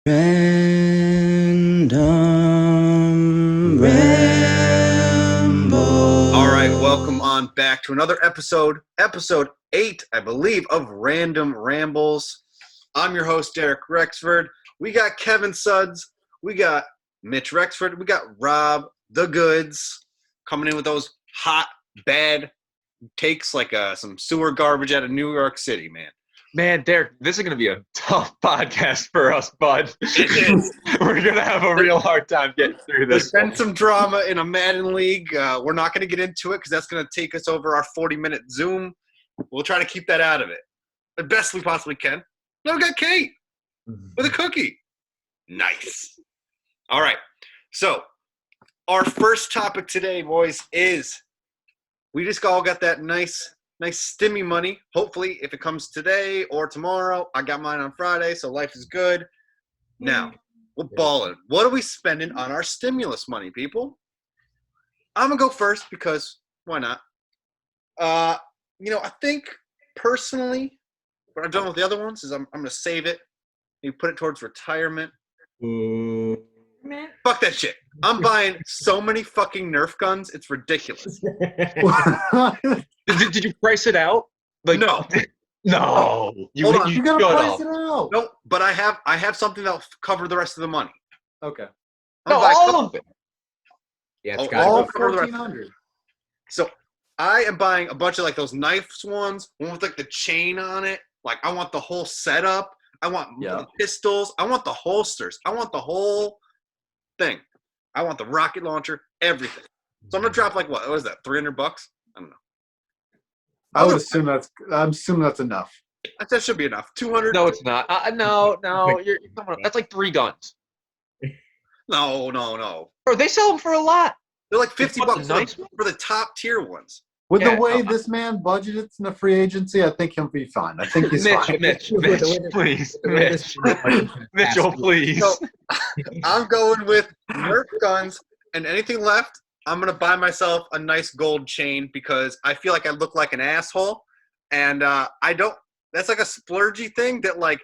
Random Ramble. All right, welcome on back to another episode 8, I believe, of Random Rambles. I'm your host, Derek Rexford. We got Kevin Suds, we got Mitch Rexford, we got Rob the Goods coming in with those hot, bad takes like some sewer garbage out of New York City, man. Man, Derek, this is going to be a tough podcast for us, bud. It is. We're going to have a real hard time getting through this. There's been some drama in a Madden league. We're not going to get into it because that's going to take us over our 40-minute Zoom. We'll try to keep that out of it the best we possibly can. Now we got Kate with a cookie. Nice. All right. So our first topic today, boys, is we just all got that nice Stimmy money. Hopefully, if it comes today or tomorrow, I got mine on Friday, so life is good. Now, we're balling. What are we spending on our stimulus money, people? I'm going to go first because why not? I think personally, what I've done with the other ones is I'm going to save it. You put it towards retirement. Fuck that shit. I'm buying so many fucking Nerf guns. It's ridiculous. Did you price it out? No. No. Hold on. You gotta price it out. No, but I have something that'll cover the rest of the money. Okay. No, all of it. Yeah, it's all cover the rest. 1,400. So I am buying a bunch of like those knives ones, one with like the chain on it. Like I want the whole setup. I want the pistols. I want the holsters. I want the whole thing. I want the rocket launcher, everything. So I'm gonna drop like what is that? $300? I don't know. I'm assuming that's enough. That should be enough. 200. No, it's not. No. You're coming up. That's like 3 guns. No. Bro, they sell them for a lot. They're like $50 nice for the top tier ones. With the way this man budgeted in the free agency, I think he'll be fine. I think he's fine. Mitch, please. Mitchell, please. So, I'm going with Nerf guns, and anything left, I'm going to buy myself a nice gold chain because I feel like I look like an asshole, and I don't – that's like a splurgy thing that, like,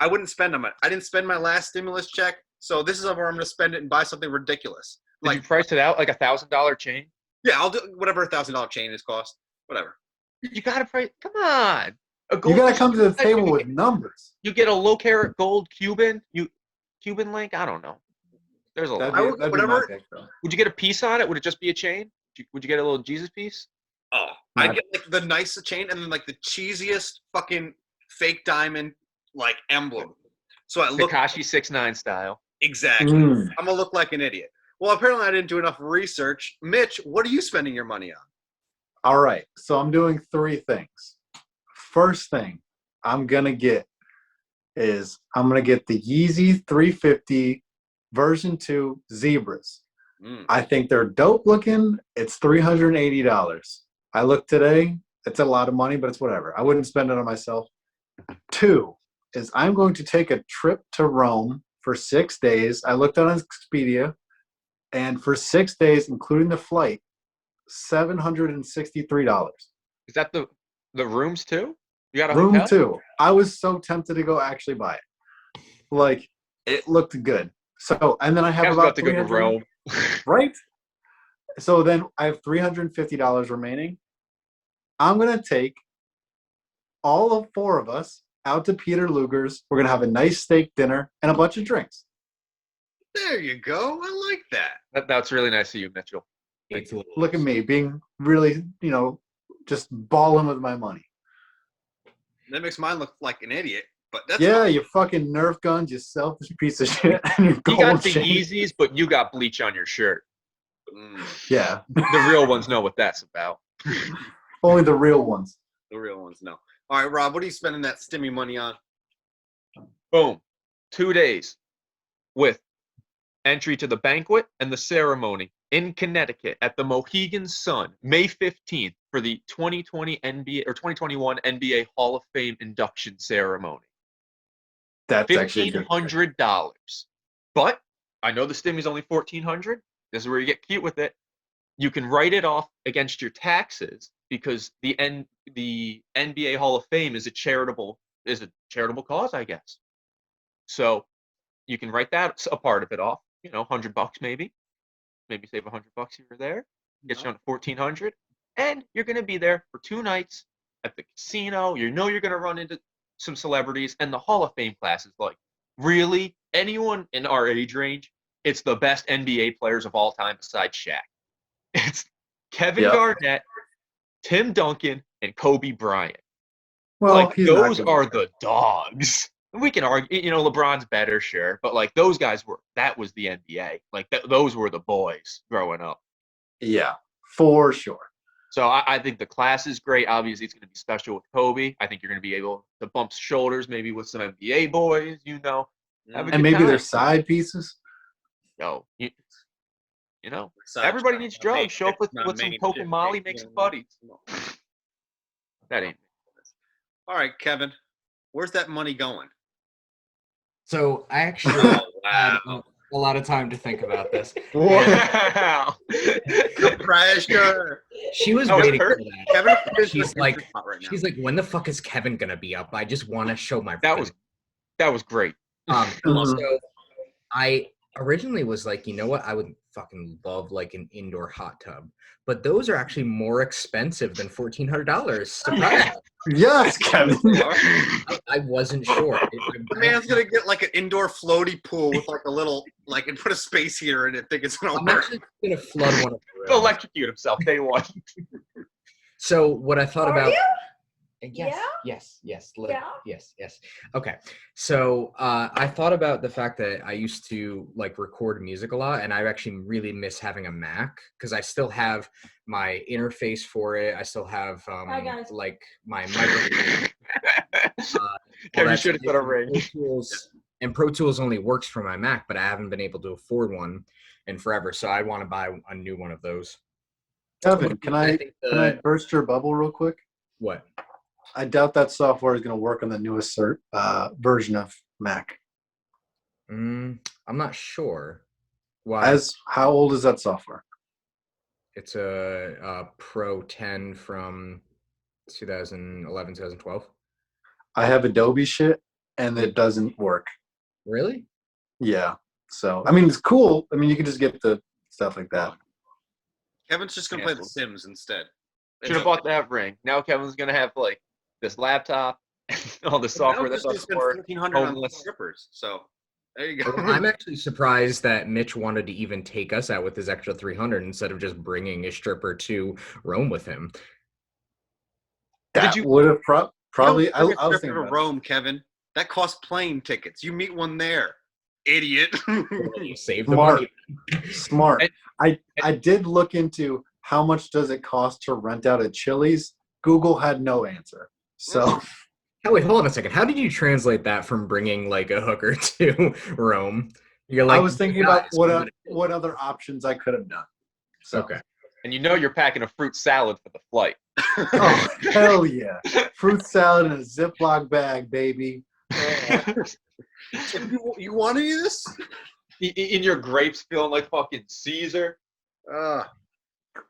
I wouldn't spend on it. I didn't spend my last stimulus check, so this is where I'm going to spend it and buy something ridiculous. Did you price it out like $1,000 chain? Yeah, I'll do whatever $1,000 chain is cost. Whatever. You got to price – come on. You got to come to the table with numbers. You get a low-carat gold Cuban link? I don't know. There's a lot. That'd be my pick, though. Would you get a piece on it? Would it just be a chain? Would you get a little Jesus piece? Oh, I'd get like the nicest chain and then like the cheesiest fucking fake diamond like emblem. So I look Tekashi 6ix9ine style. Exactly. I'm gonna look like an idiot. Well, apparently I didn't do enough research. Mitch, what are you spending your money on? All right, so I'm doing 3 things. First thing I'm gonna get is I'm gonna get the Yeezy 350 version 2 Zebras. I think they're dope looking. It's $380. I looked today. It's a lot of money, but it's whatever. I wouldn't spend it on myself. 2 is I'm going to take a trip to Rome for 6 days. I looked on Expedia, and for 6 days, including the flight, $763. Is that the rooms too? You got a room hotel? too. I was so tempted to go actually buy it. Like, it looked good. So, and then I have about to go to Rome. Right? So then I have $350 remaining. I'm going to take all of 4 of us out to Peter Luger's. We're going to have a nice steak dinner and a bunch of drinks. There you go. I like that. That's really nice of you, Mitchell. Look at me being really, just balling with my money. That makes mine look like an idiot. But that's you fucking Nerf guns, you selfish piece of shit. And your You got the chain. Yeezys, but you got bleach on your shirt. Yeah. The real ones know what that's about. Only the real ones. The real ones, no. All right, Rob, what are you spending that Stimmy money on? Boom. 2 days with entry to the banquet and the ceremony in Connecticut at the Mohegan Sun, May 15th for the 2020 NBA or 2021 NBA Hall of Fame induction ceremony. That's actually $1,500. But I know the Stimmy's only $1,400. This is where you get cute with it. You can write it off against your taxes because the NBA Hall of Fame is a charitable cause, I guess. So you can write that a part of it off. $100 maybe. Maybe save $100 here or there. Get you on to 1,400, and you're gonna be there for 2 nights at the casino. You're gonna run into some celebrities, and the Hall of Fame class is like, really, anyone in our age range, it's the best NBA players of all time besides Shaq. It's Kevin Garnett, Tim Duncan, and Kobe Bryant. Well, Like, he's those not gonna are be the dogs. We can argue, LeBron's better, sure, but like those guys that was the NBA. Like those were the boys growing up. Yeah, for sure. So I think the class is great. Obviously, it's going to be special with Kobe. I think you're going to be able to bump shoulders maybe with some NBA boys, Have a And good maybe time. they're side pieces. Yo, everybody needs drugs. Show up with some coke and molly, make some buddies. That ain't. All right, Kevin, where's that money going? So I actually had a lot of time to think about this. Wow. The pressure. She was waiting for that. Kevin, She's like, when the fuck is Kevin gonna be up? I just want to show my. That was great. So I originally was like, you know what? I would fucking love like an indoor hot tub, but those are actually more expensive than $1,400. Surprise! Yes, Kevin. I wasn't sure. The man's gonna get like an indoor floaty pool with like a little, like, and put a space heater in it. Think it's gonna I'm work. actually gonna flood one of the rooms. Electrocute himself day one. So what I thought about. Yeah? Yes. Yeah? Yes. Okay. So I thought about the fact that I used to like record music a lot, and I actually really miss having a Mac because I still have my interface for it. I still have like my microphone. Kevin should have said a ring. Pro Tools only works for my Mac, but I haven't been able to afford one in forever. So I want to buy a new one of those. Kevin, can I burst your bubble real quick? What? I doubt that software is going to work on the newest version of Mac. I'm not sure. Why? How old is that software? It's a Pro 10 from 2011, 2012. I have Adobe shit, and it doesn't work. Really? Yeah. So, I mean, it's cool. I mean, you can just get the stuff like that. Kevin's just gonna play The Sims instead. Should have bought that ring. Now Kevin's gonna have like this laptop, all the software that doesn't work. $1,400 on strippers. So there you go. I'm actually surprised that Mitch wanted to even take us out with his extra $300 instead of just bringing a stripper to Rome with him. That would have probably. I was thinking about Rome, Kevin. That costs plane tickets. You meet one there, idiot. You save the money. Smart. I did look into how much does it cost to rent out a Chili's. Google had no answer. So, wait, hold on a second. How did you translate that from bringing like a hooker to Rome? You're like, I was thinking about what other options I could have done. So. Okay. And you're packing a fruit salad for the flight. Oh, hell yeah. Fruit salad in a Ziploc bag, baby. You want any of this? In your grapes feeling like fucking Caesar.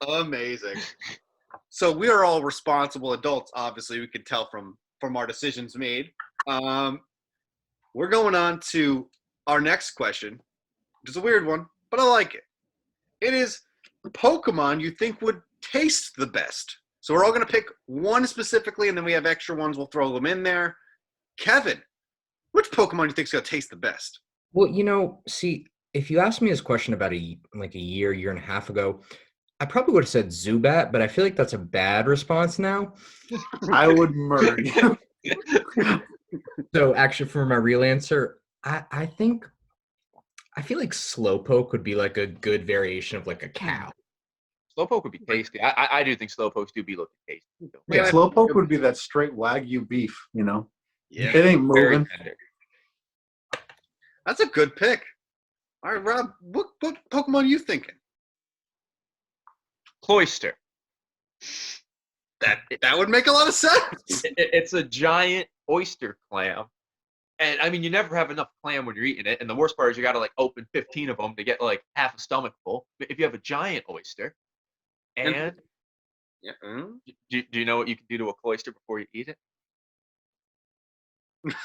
Amazing. So we are all responsible adults, obviously. We can tell from our decisions made. We're going on to our next question, which is a weird one, but I like it. It is Pokemon you think would taste the best. So we're all going to pick one specifically, and then we have extra ones. We'll throw them in there. Kevin, which Pokemon do you think is going to taste the best? Well, see, if you asked me this question about a year and a half ago, I probably would have said Zubat, but I feel like that's a bad response now. I would murder you. So actually, for my real answer, I feel like Slowpoke would be like a good variation of like a cow. Slowpoke would be tasty. I do think Slowpokes do be looking tasty. Yeah, Slowpoke would be that straight Wagyu beef, Yeah. It ain't Very moving. tender. That's a good pick. All right, Rob, what Pokemon are you thinking? Cloyster. That would make a lot of sense. It's a giant oyster clam. And I mean, you never have enough clam when you're eating it. And the worst part is you got to like open 15 of them to get like half a stomach full. But if you have a giant oyster, and do you know what you can do to a cloyster before you eat it?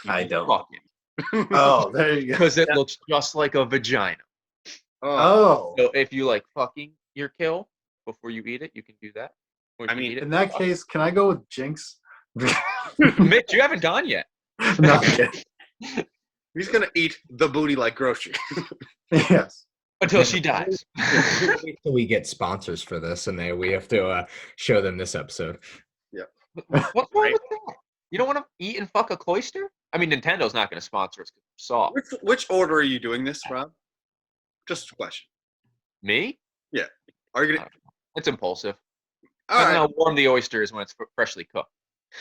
I don't. Fuck it. Oh, there you go. because it looks just like a vagina. Oh, So if you like fucking your kill before you eat it, you can do that. Or if I you mean, eat it, in that fuck. case, can I go with Jinx? Mitch, you haven't gone yet. No, I'm kidding. he's gonna eat the booty like grocery. Yes. Until she dies. Wait till we get sponsors for this, and we have to show them this episode. What's wrong Right. with that? You don't want to eat and fuck a cloister? I mean, Nintendo's not going to sponsor us because we're soft. Which order are you doing this, Rob? Just a question. Me? Are you gonna? It's impulsive. All I don't right. know how warm the oyster is when it's freshly cooked.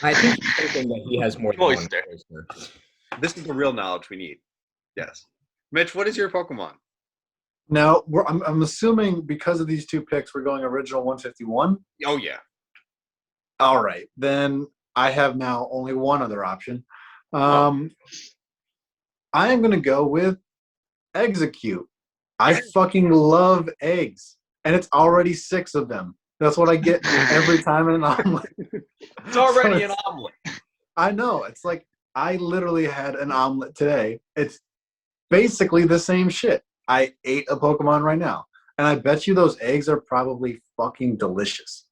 I think he's thinking that he has more than one Oyster. oyster. This is the real knowledge we need. Yes. Mitch, what is your Pokemon? Now, I'm assuming because of these two picks, we're going original 151. Oh yeah. All right, then I have now only one other option. I am going to go with Execute. I fucking love eggs, and it's already 6 of them. That's what I get every time in an omelet. It's already So an omelet. I know. It's like I literally had an omelet today. It's basically the same shit. I ate a Pokemon right now, and I bet you those eggs are probably fucking delicious.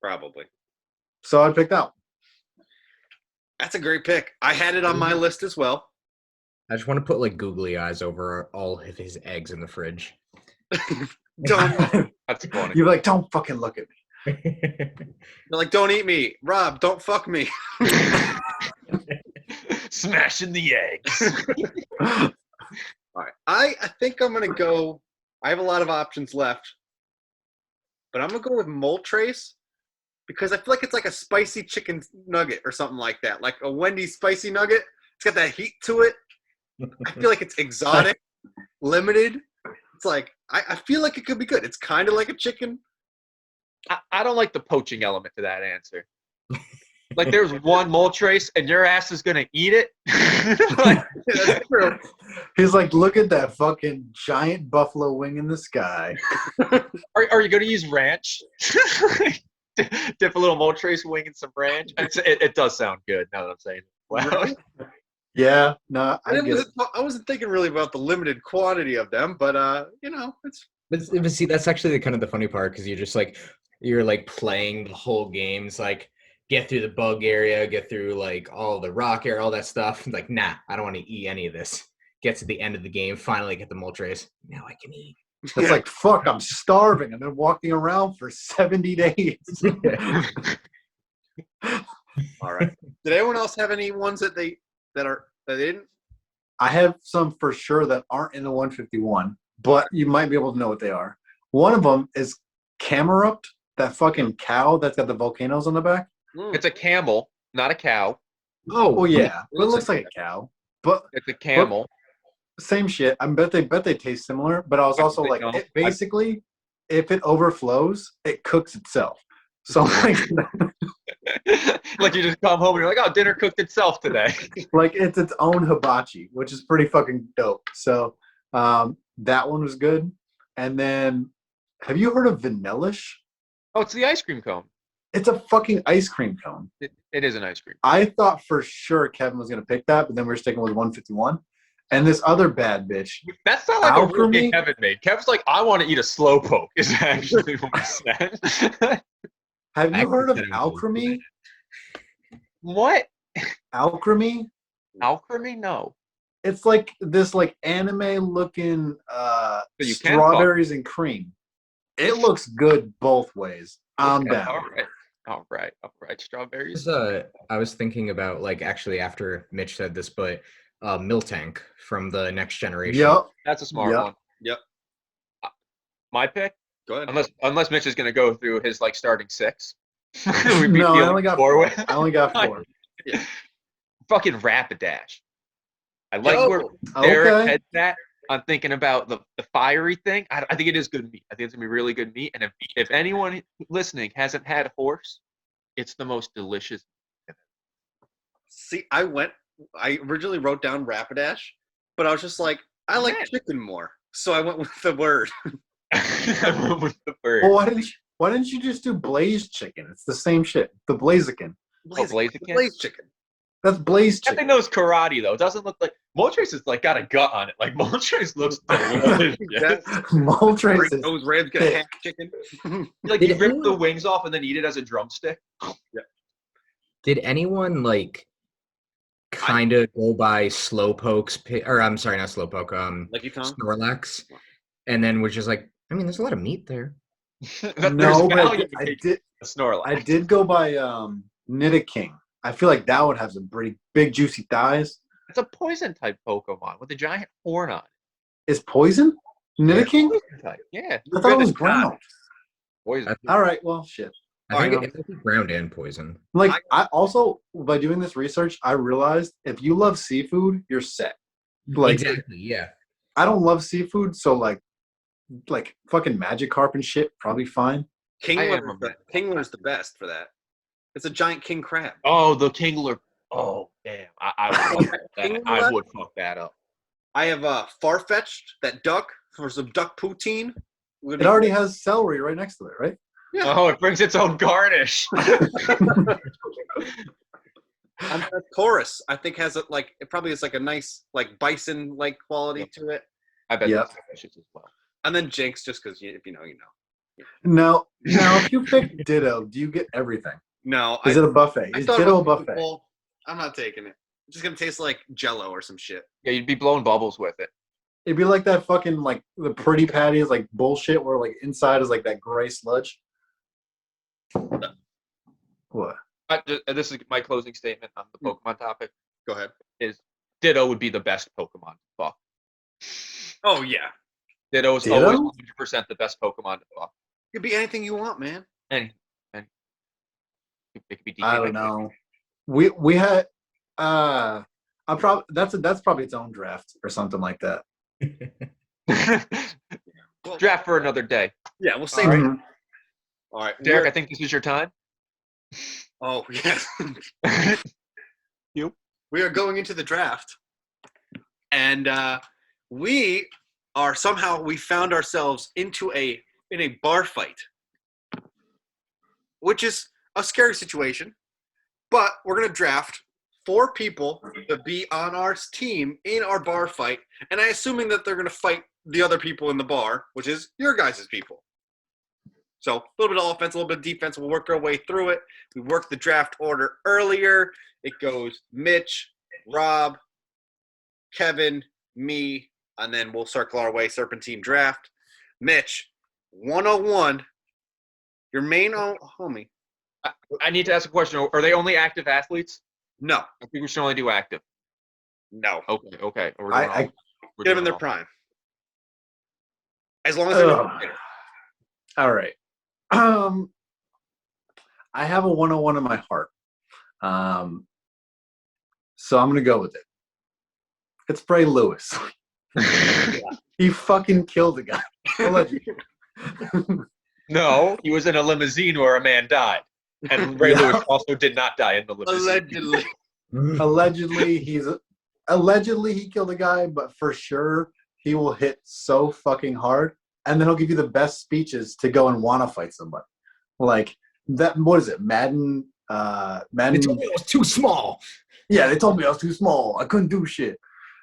Probably. So I'd pick that one. That's a great pick. I had it on my list as well. I just want to put like googly eyes over all of his eggs in the fridge. Don't That's funny. You're like, don't fucking look at me. They're like, don't eat me, Rob. Don't fuck me. Smashing the eggs. All right. I think I'm gonna go. I have a lot of options left, but I'm gonna go with Moltres because I feel like it's like a spicy chicken nugget or something like that, like a Wendy's spicy nugget. It's got that heat to it. I feel like it's exotic, limited. It's like I feel like it could be good. It's kind of like a chicken. I don't like the poaching element to that answer. Like there's one Moltres and your ass is gonna eat it. Like, That's true. He's like, look at that fucking giant buffalo wing in the sky. are you gonna use ranch? Dip a little Moltres wing in some ranch. It does sound good now that I'm saying it. Wow. Yeah, no, I get it. I wasn't thinking really about the limited quantity of them, but it's But see, that's actually the kind of the funny part because you're like playing the whole game. It's like get through the bug area, get through like all the rock area, all that stuff. Like, nah, I don't want to eat any of this. Get to the end of the game, finally get the Moltres. Now I can eat. It's like, fuck, I'm starving. I've been walking around for 70 days. all right. Did anyone else have any ones that they didn't? I have some for sure that aren't in the 151, but you might be able to know what they are. One of them is Camerupt, that fucking cow that's got the volcanoes on the back. It's a camel, not a cow. Oh, well, yeah. But it looks like a cow. But It's a camel. same shit. I bet they taste similar. But I was also They like, don't. it basically, if it overflows, it cooks itself. So Like you just come home and you're like, oh, dinner cooked itself today. like it's its own hibachi, which is pretty fucking dope. So that one was good. And then, have you heard of Vanillish? Oh, it's the ice cream cone. It's a fucking ice cream cone. It is an ice cream. I thought for sure Kevin was gonna pick that, but then we are sticking with 151. And this other bad bitch. That's not like a rule Alchemy? Kevin made. Kevin's like, I want to eat a slowpoke, is actually what he said. Have you heard of consider it Alchemy? What? Alchemy? Alchemy? No. It's like this like anime looking you can strawberries and cream. It looks good both ways. I'm Okay, down. All right. Strawberries. I was thinking about like actually after Mitch said this, but Miltank from the Next Generation. Yep. That's a smart Yep. one. Yep. My pick, Go ahead. unless Mitch is going to go through his like starting 6. We'd be No, I dealing only got four four. with. I only got 4. Fucking Rapidash. I like Yo, where Derek Okay. heads at. I'm thinking about the fiery thing. I think it is good meat. I think it's gonna be really good meat. And if anyone listening hasn't had a horse, it's the most delicious. See, I originally wrote down Rapidash, but I was just like, I like Yeah. chicken more, so I went with the word. I went with the bird. Well, why didn't you just do blazed chicken? It's the same shit. The Blaziken. Blaziken? Blaze chicken. That's Blaze That thing chicken. knows karate though. It doesn't look like Moltres is like got a gut on it. Like Moltres looks delicious. Moltres is Those ribs get thick. half chicken. Like Did you rip the anyone- wings off and then eat it as a drumstick. Did anyone like kind of go by Slowpoke's or I'm sorry, not Slowpoke, Lucky Tongue? Snorlax, and then was just like, I mean, there's a lot of meat there. There's No, but value I in did. a Snorlax. I did go by Nidoking. I feel like that would have some pretty big juicy thighs. It's a poison type Pokemon with a giant horn on it. Is poison Nidoking? Poison type. Yeah. I thought it was ground. Poison. All right, well, shit. I think Alright. it might be ground and poison. Like I also by doing this research, I realized if you love seafood, you're set. Like Exactly, yeah. I don't love seafood, so like fucking Magikarp and shit, probably fine. Kingler's the best for that. It's a giant king crab. Oh, the Kingler. Oh, damn. I would fuck that. Kingler? I would fuck that up. I have Farfetch'd, that duck, for some duck poutine. It already has celery right next to it, right? Yeah. Oh, it brings its own garnish. And the chorus, I think, has it probably has like a nice like bison like quality to it. I bet Yep. that's delicious as well. And then Jinx, just because if you know, you know. Now, if you pick Ditto, do you get everything? No, Is it a buffet? I Is thought it Ditto a was buffet? full. I'm not taking it. It's just gonna taste like Jello or some shit. Yeah, you'd be blowing bubbles with it. It'd be like that fucking like the pretty patty is like bullshit where like inside is like that gray sludge. What? This is my closing statement on the Pokemon topic. Go ahead. Is Ditto would be the best Pokemon to fuck. Oh yeah, Ditto is Ditto? always 100% the best Pokemon to fuck. it could be anything you want, man. And it could be DK. I don't know. We had I probably that's probably its own draft or something like that. Well, Draft for another day. Yeah, we'll save Mhm. it. All right, Derek, I think this is your time. Oh yes. We are going into the draft, and we found ourselves in a bar fight, which is a scary situation. But we're gonna draft 4 people to be on our team in our bar fight, and I'm assuming that they're gonna fight the other people in the bar, which is your guys' people. So a little bit of offense, a little bit of defense. We'll work our way through it. We worked the draft order earlier. It goes Mitch, Rob, Kevin, me, and then we'll circle our way, serpentine draft. Mitch, 101, your main homie. I need to ask a question. Are they only active athletes? No, I think we should only do active. no. Okay. We're I- doing I- all- we're Get them doing in their all. prime. As long as they're Ugh. All right. I have a 101 in my heart. So I'm gonna go with it. It's Bray Lewis. He fucking killed a guy. Allegedly. No, he was in a limousine where a man died. And Ray Yeah. Lewis also did not die in the limousine. allegedly. Allegedly he killed a guy, but for sure he will hit so fucking hard, and then he'll give you the best speeches to go and want to fight somebody. Like that. What is it? Madden. They told me it was too small. Yeah, they told me I was too small. I couldn't do shit.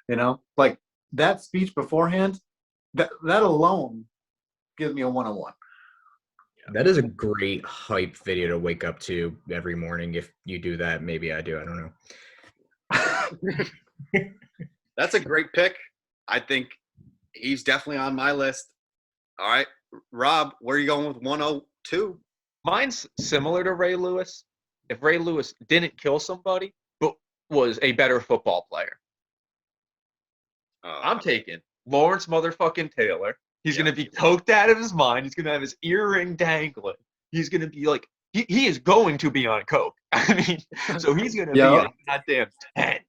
You know, like that speech beforehand. That alone gives me a 101. That is a great hype video to wake up to every morning. If you do that, maybe I do. I don't know. That's a great pick. I think he's definitely on my list. All right, Rob, where are you going with 102? Mine's similar to Ray Lewis. If Ray Lewis didn't kill somebody, but was a better football player, I'm taking Lawrence motherfucking Taylor. He's going to be coked out of his mind. He's going to have his earring dangling. He's going to be like, he is going to be on coke. I mean, so he's going to be a goddamn 10.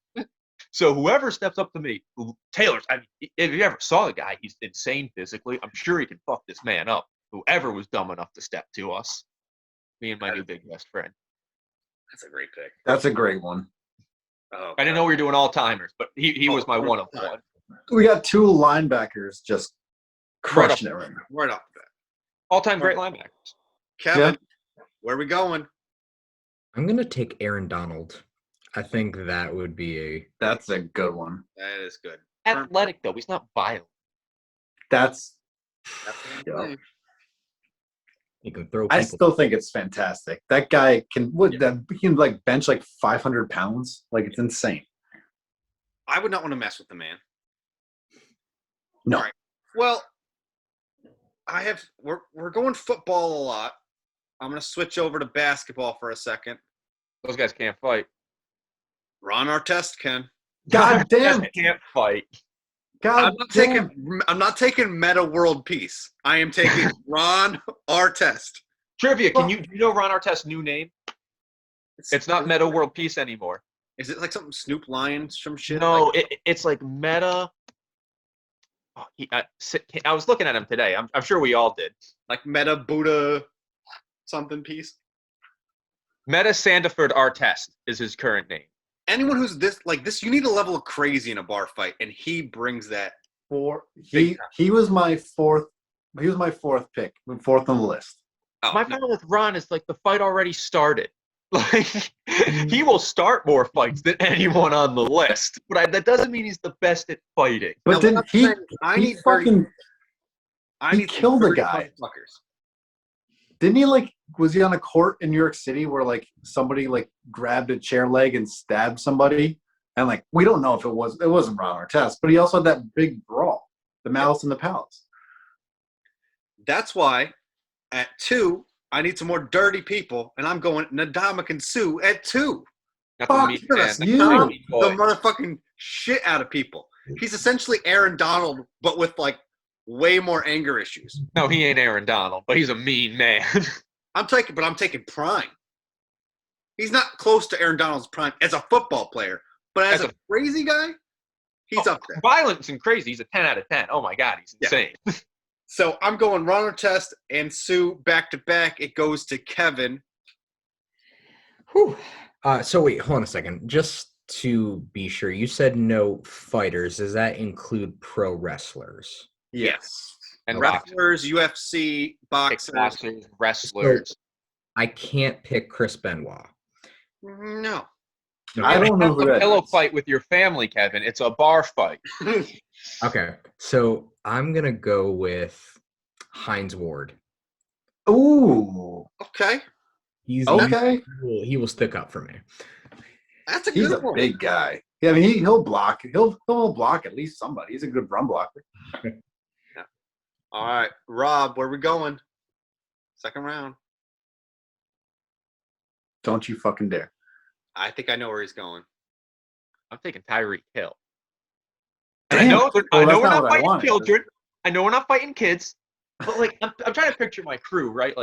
So whoever steps up to me, Taylor's, I mean, if you ever saw the guy, he's insane physically. I'm sure he can fuck this man up. Whoever was dumb enough to step to us. Me and my new big best friend. That's a great pick. That's a great one. Oh, I didn't know we were doing all-timers, but he was my one of one. We got 2 linebackers just crushing it right now. right off the bat. All-time great linebackers. Kevin, where are we going? I'm gonna take Aaron Donald. I think that would be That's a good one. That is good. Athletic though, he's not violent. That's. That's what I'm Yeah. saying. you can throw I people. still think it's fantastic. That guy can he can like bench like 500 pounds. Like it's insane. I would not want to mess with the man. No. All right. Well, we're going football a lot. I'm gonna switch over to basketball for a second. Those guys can't fight. Ron Artest can. God damn. Guys can't fight. God damn. I'm not taking meta world peace. I am taking Ron Artest. Trivia, do you know Ron Artest's new name? It's not Meta World Peace anymore. Is it like something Snoop Lion, some shit? No, Like, it's like Meta. Oh, I was looking at him today. I'm sure we all did. like Meta Buddha something piece. Meta Sandiford Artest is his current name. Anyone who's this, you need a level of crazy in a bar fight, and he brings that. He was my fourth. He was my fourth pick, fourth on the list. Oh, My problem with Ron is like the fight already started. Like he will start more fights than anyone on the list, but that doesn't mean he's the best at fighting. But No, then what I'm saying is I he need dirty- fucking he killed the guy. Didn't he was he on a court in New York City where somebody grabbed a chair leg and stabbed somebody? And we don't know if it wasn't Ron Artest, but he also had that big brawl, the Malice in the Palace. That's why at 2, I need some more dirty people, and I'm going Ndamukong Suh at 2. Not Fuck mean yes, man, you. the The mean boy. motherfucking shit out of people. He's essentially Aaron Donald, but with way more anger issues. No, he ain't Aaron Donald, but he's a mean man. I'm taking prime. He's not close to Aaron Donald's prime as a football player, but as a crazy guy, he's up there. Violence and crazy. He's a 10 out of 10. Oh my God, he's insane. So I'm going Ron Artest and Sue back to back. It goes to Kevin. Whew. So wait, hold on a second. Just to be sure, you said no fighters. Does that include pro wrestlers? Yes. And Wrestlers, UFC, boxers. boxers, wrestlers. I can't pick Chris Benoit. No. I don't know who a that pillow is. fight with your family, Kevin. It's a bar fight. Okay, so I'm gonna go with Heinz Ward. Ooh. Okay. He's Okay. he will stick up for me. That's a He's good a one. big guy. Yeah, I mean he'll block. He'll block at least somebody. He's a good run blocker. All right. Rob, where we going? Second round. Don't you fucking dare. I think I know where he's going. I'm taking Tyreek Hill. Damn. I know Well, we're that's not not what I fighting wanted. children. I know we're not fighting kids. But I'm trying to picture my crew, right?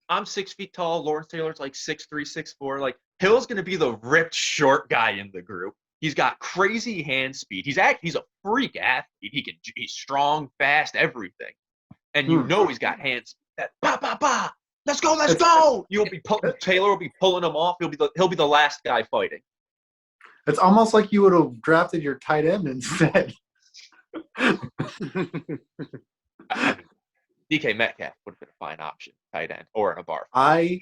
I'm 6 feet tall. Lawrence Taylor's 6'3", 6'4". Hill's gonna be the ripped short guy in the group. He's got crazy hand speed. He's a freak athlete. He's strong, fast, everything. And he's got hand speed. That ba ba ba. Let's go. Taylor will be pulling him off. He'll be the last guy fighting. It's almost like you would have drafted your tight end instead. DK Metcalf would have been a fine option, tight end, or in a bar. I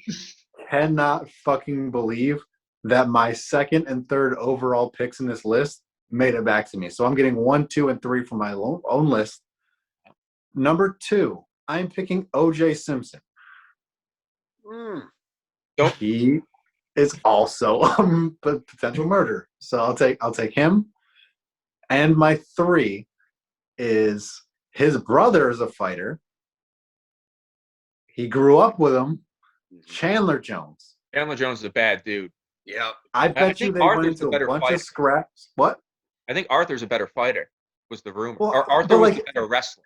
cannot fucking believe that my second and third overall picks in this list made it back to me. So I'm getting 1, 2, and 3 from my own list. Number 2, I'm picking O.J. Simpson. He is also a potential murderer. So I'll take him. And my 3 is his brother is a fighter. He grew up with him, Chandler Jones. Chandler Jones is a bad dude. Yep. I bet you think they went Arthur's into a better a bunch fighter. of scraps. What? I think Arthur's a better fighter, was the rumor. Well, Or Arthur but was a better wrestler.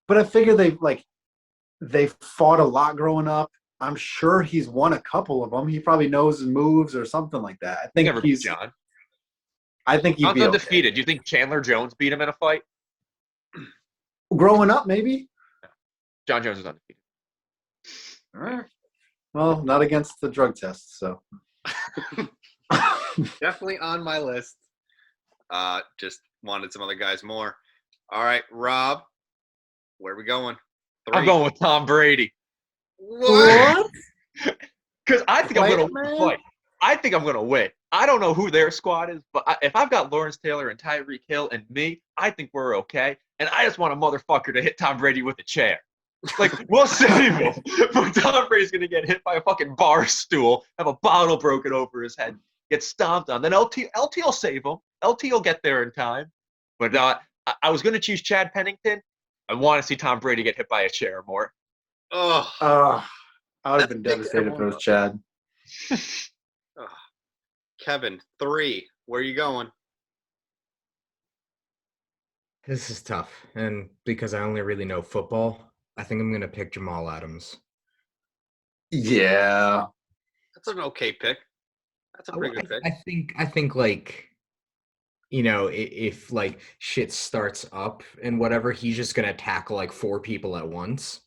But I figure they fought a lot growing up. I'm sure he's won a couple of them. He probably knows his moves or something like that. I think Never beat John. I think he'd John's be undefeated. Do you think Chandler Jones beat him in a fight? okay. Growing up, maybe. John Jones is undefeated. All right. Well, not against the drug test, so. Definitely on my list. Just wanted some other guys more. All right, Rob, where are we going? 3. I'm going with Tom Brady. What? Because I think I'm going to Quiet, win the man. fight. I think I'm going to win. I don't know who their squad is, but if I've got Lawrence Taylor and Tyreek Hill and me, I think we're okay. And I just want a motherfucker to hit Tom Brady with a chair. Like, we'll save him. But Tom Brady's going to get hit by a fucking bar stool, have a bottle broken over his head, get stomped on. Then LT will save him. LT will get there in time. But I was going to choose Chad Pennington. I want to see Tom Brady get hit by a chair more. Oh, I would have been devastated if it was Chad. Kevin, 3. Where are you going? This is tough, and because I only really know football, I think I'm gonna pick Jamal Adams. Yeah. That's an okay pick. That's a pretty good pick. I think like, you know, if like shit starts up and whatever, he's just gonna tackle like 4 people at once.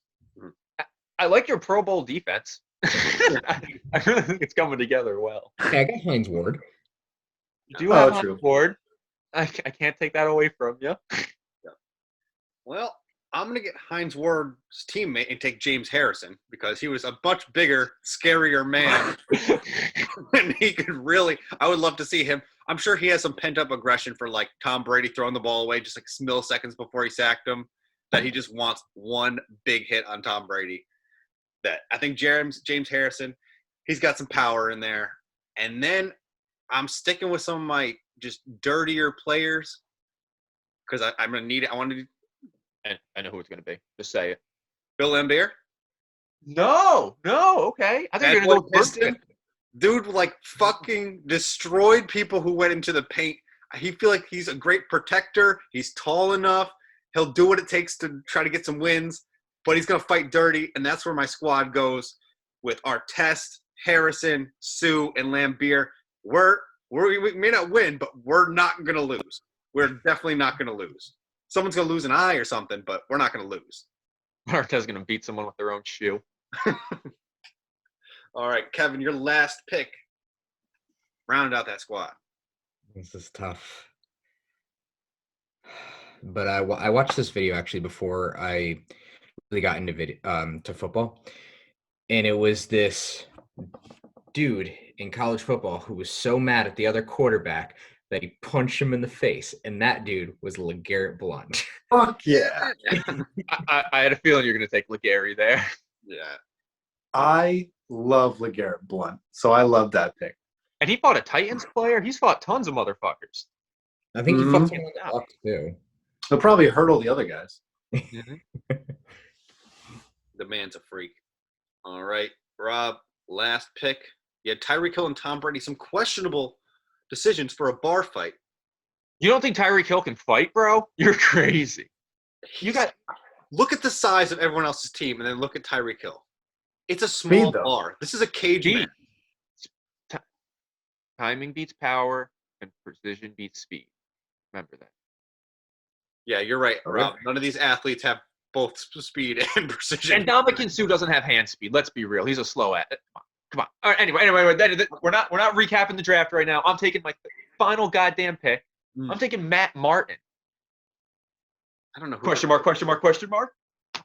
I like your Pro Bowl defense. I really think it's coming together well. Okay, I got Hines Ward. You do have true. Hines Ward. I can't take that away from you. Well, I'm going to get Hines Ward's teammate and take James Harrison because he was a much bigger, scarier man. And he could really – I would love to see him. I'm sure he has some pent-up aggression for, like, Tom Brady throwing the ball away just like milliseconds before he sacked him, that he just wants one big hit on Tom Brady. That I think James Harrison, he's got some power in there. And then I'm sticking with some of my just dirtier players because I'm going to need it. I want to – And I know who it's going to be. Just say it. Bill Laimbeer. No, okay. I think you're going to go Piston. Dude, like, fucking destroyed people who went into the paint. He feel like he's a great protector. He's tall enough. He'll do what it takes to try to get some wins, but he's going to fight dirty, and that's where my squad goes with Artest, Harrison, Sue, and Laimbeer. We may not win, but we're not going to lose. We're definitely not going to lose. Someone's going to lose an eye or something, but we're not going to lose. Artest's going to beat someone with their own shoe. All right, Kevin, your last pick. Round out that squad. This is tough. But I watched this video actually before I really got into to football, and it was this dude in college football who was so mad at the other quarterback that he punched him in the face, and that dude was LeGarrette Blount. Fuck yeah. I had a feeling you're going to take LeGarry there. Yeah. I love LeGarrette Blount, so I love that pick. And he fought a Titans player. He's fought tons of motherfuckers. I think he Mhm. fought someone in the Bucks too. He'll probably hurdle the other guys. The man's a freak. All right, Rob, last pick. You had Tyreek Hill and Tom Brady. Some questionable decisions for a bar fight. You don't think Tyreek Hill can fight, bro? You're crazy. Look at the size of everyone else's team, and then look at Tyreek Hill. It's a small Speed, though. bar. This is a cage Speed. match. Timing beats power, and precision beats speed. Remember that. Yeah, you're right, All Rob. right. None of these athletes have both speed and precision. And Ndamukong Suh doesn't have hand speed. Let's be real. He's a slow athlete. Come on. All right, anyway, we're not recapping the draft right now. I'm taking my final goddamn pick. I'm taking Matt Martin. I don't know who Question mark.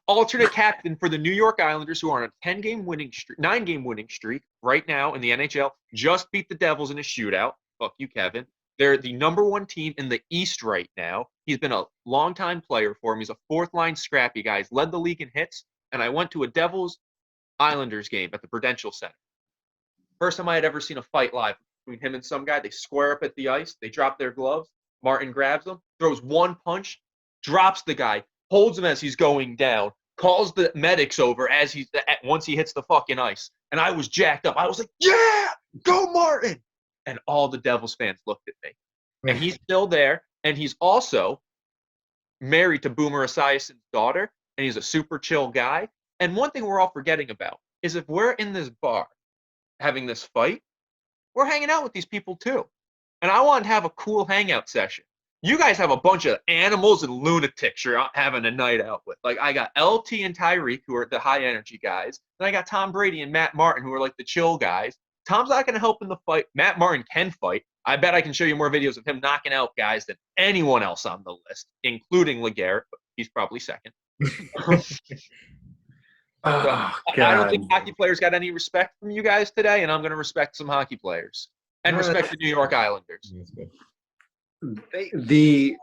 Alternate captain for the New York Islanders, who are on a 9-game winning streak right now in the NHL. Just beat the Devils in a shootout. Fuck you, Kevin. They're the #1 team in the East right now. He's been a longtime player for him. He's a fourth-line scrappy guy. He's led the league in hits. And I went to a Devils-Islanders game at the Prudential Center. First time I had ever seen a fight live between him and some guy. They square up at the ice. They drop their gloves. Martin grabs him, throws one punch, drops the guy, holds him as he's going down, calls the medics over once he hits the fucking ice. And I was jacked up. I was like, yeah, go Martin. And all the Devils fans looked at me. And he's still there. And he's also married to Boomer Esiason's daughter. And he's a super chill guy. And one thing we're all forgetting about is if we're in this bar having this fight, we're hanging out with these people too. And I want to have a cool hangout session. You guys have a bunch of animals and lunatics you're out having a night out with. Like, I got LT and Tyreek, who are the high energy guys. And I got Tom Brady and Matt Martin, who are like the chill guys. Tom's not going to help in the fight. Matt Martin can fight. I bet I can show you more videos of him knocking out guys than anyone else on the list, including LeGarrette, but he's probably second. Oh, I don't think hockey players got any respect from you guys today, and I'm going to respect some hockey players. And respect the New York Islanders. That's good. The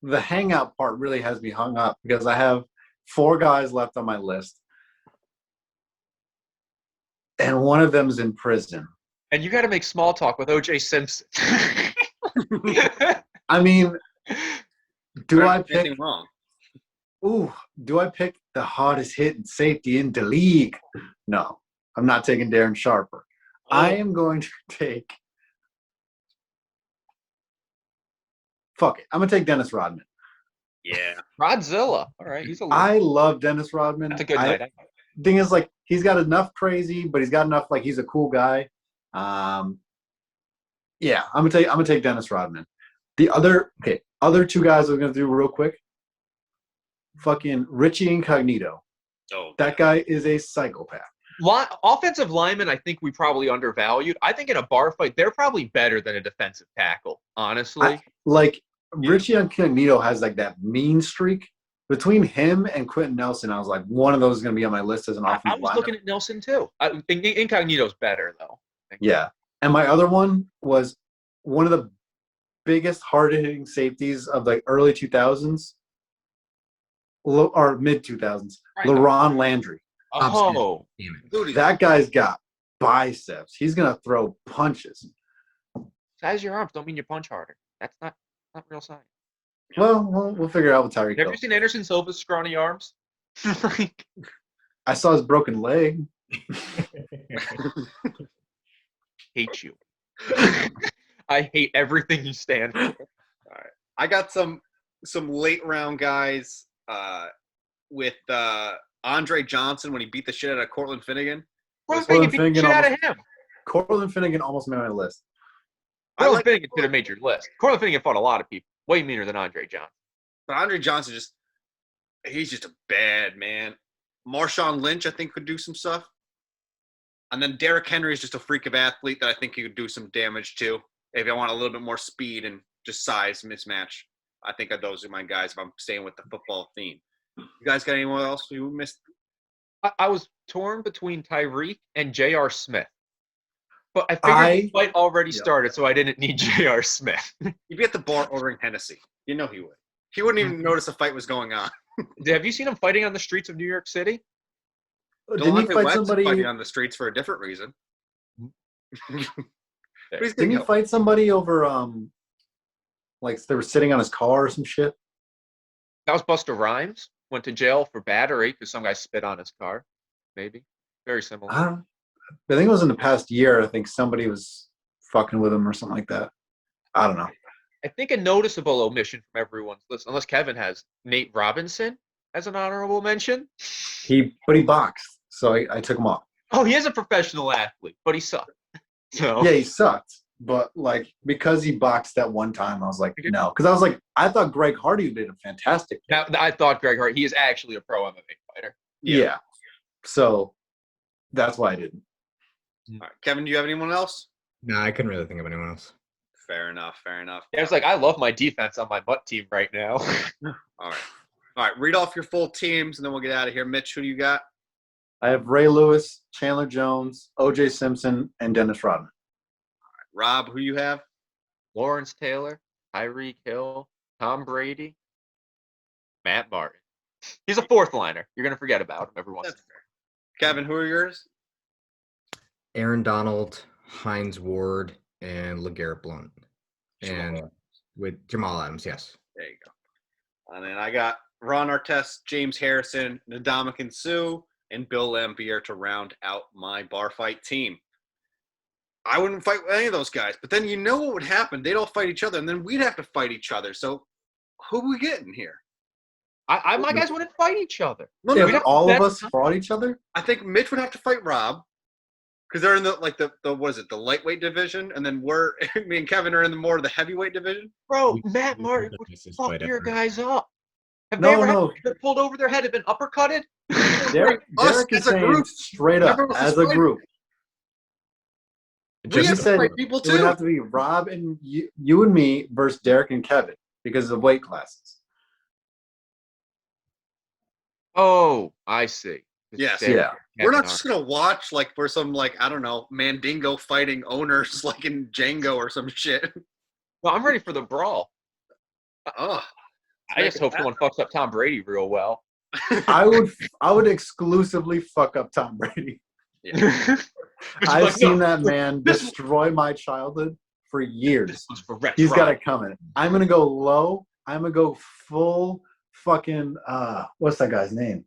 the hangout part really has me hung up because I have 4 guys left on my list, and one of them's in prison. And you got to make small talk with O.J. Simpson. I mean, do I pick? Anything wrong? Ooh, do I pick the hardest hitting safety in the league? No, I'm not taking Darren Sharper. I am going to take. Fuck it. I'm gonna take Dennis Rodman. Yeah. Rodzilla. All right, he's a little. I love Dennis Rodman. That's a good night out. Thing is, like, he's got enough crazy, but he's got enough, like, he's a cool guy. Yeah, I'm gonna take Dennis Rodman. The other 2 guys we're gonna do real quick. Fucking Richie Incognito. Oh, That guy is a psychopath. Offensive linemen, I think we probably undervalued. I think in a bar fight, they're probably better than a defensive tackle, honestly. Richie Incognito has like that mean streak. Between him and Quentin Nelson, I was like, one of those is going to be on my list as an offensive I was looking at Nelson too. Incognito's better though. Yeah. And my other one was one of the biggest hard-hitting safeties of the early 2000s or mid 2000s, Right. LaRon Landry. Oh, dude, That guy's got biceps. He's going to throw punches. size your arms don't mean you punch harder. That's not real science. Well, we'll figure it out with Tyreek Have Hill. you seen Anderson Silva's scrawny arms? I saw his broken leg. Hate you. I hate everything you stand for. All right. I got some late round guys with Andre Johnson when he beat the shit out of Cortland Finnegan. Cortland Finnegan beat the shit out of him. Cortland Finnegan almost made my list. Cortland Finnegan could have made your list. Cortland Finnegan fought a lot of people. Way meaner than Andre Johnson. But Andre Johnson he's just a bad man. Marshawn Lynch, I think, could do some stuff. And then Derrick Henry is just a freak of athlete that I think he could do some damage too. If I want a little bit more speed and just size mismatch, I think those are my guys if I'm staying with the football theme. You guys got anyone else you missed? I was torn between Tyreek and J.R. Smith. But I figured the fight already started, so I didn't need J.R. Smith. He'd be at the bar ordering Hennessy. You know he would. He wouldn't even notice a fight was going on. Have you seen him fighting on the streets of New York City? Didn't he fight somebody? Fighting on the streets for a different reason. Didn't he fight somebody over like they were sitting on his car or some shit? That was Busta Rhymes. Went to jail for battery because some guy spit on his car. Maybe. Very similar. I think it was in the past year. I think somebody was fucking with him or something like that. I don't know. I think a noticeable omission from everyone's list, unless Kevin has Nate Robinson as an honorable mention. But he boxed, so I took him off. Oh, he is a professional athlete, but he sucked. So yeah, he sucked. But like because he boxed that one time, I was like, no, because I was like, I thought Greg Hardy did a fantastic job. Now, I thought Greg Hardy. He is actually a pro MMA fighter. Yeah. So that's why I didn't. All right. Kevin, do you have anyone else? No, I couldn't really think of anyone else. Fair enough. Yeah, I was like, I love my defense on my butt team right now. All right. Read off your full teams, and then we'll get out of here. Mitch, who do you got? I have Ray Lewis, Chandler Jones, O.J. Simpson, and Dennis Rodman. Rob, who you have? Lawrence Taylor, Tyreek Hill, Tom Brady, Matt Martin. He's a fourth liner. You're going to forget about him every once in a while. Kevin, who are yours? Aaron Donald, Hines Ward, and LeGarrette Blount. And with Jamal Adams, yes. There you go. And then I got Ron Artest, James Harrison, Ndamukong Suh, and Bill Laimbeer to round out my bar fight team. I wouldn't fight with any of those guys. But then you know what would happen? They'd all fight each other, and then we'd have to fight each other. So who are we getting here? My guys wouldn't fight each other. No, If all of us fought each other? I think Mitch would have to fight Rob because they're in the what is it, the lightweight division, and then me and Kevin are in the heavyweight division. Bro, Matt Martin would fuck your guys up. Have No, they ever no. been pulled over their head and been uppercutted? Derek is as a saying group. straight up, Remember us as a fighting? group. We He have to said fight people it would too. have to be Rob and you and me versus Derek and Kevin because of weight classes. Oh, I see. Yes. stare Yeah. at We're not Kevin just gonna watch like for some like I don't know Mandingo fighting owners like in Django or some shit. No, I'm ready for the brawl. Oh, I just hope someone fucks up Tom Brady real well. I would exclusively fuck up Tom Brady. I've seen that man destroy my childhood for years. For Rex He's got Ryan. it coming. I'm gonna go low. I'm gonna go full fucking what's that guy's name?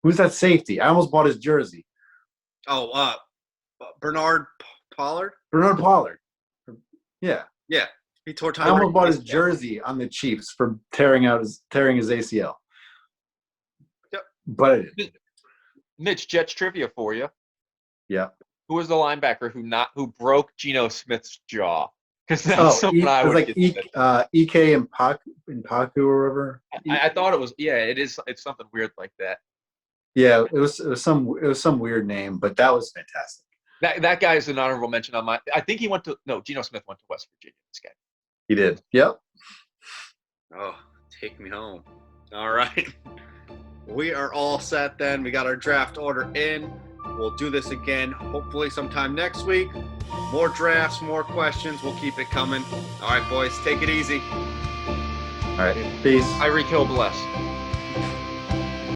Who's that safety? I almost bought his jersey. Oh, Bernard Pollard. Bernard Pollard. Yeah. Yeah, he tore I Tom almost bought his Brady's jersey on the Chiefs for tearing his ACL. Yep. But I didn't. Mitch, Jets trivia for you. Yeah. Who was the linebacker who broke Geno Smith's jaw? Because that's someone I it was would like get. EK and Paku or whatever. I thought it was. Yeah, it is. It's something weird like that. Yeah, it was some weird name, but that was fantastic. That guy is an honorable mention on my. I think he went to Geno Smith went to West Virginia. This guy. He did. Yep. Oh, take me home. All right. We are all set then. We got our draft order in. We'll do this again hopefully sometime next week. More drafts, more questions. We'll keep it coming. All right, boys, take it easy. All right. Peace. Tyreek Hill bless.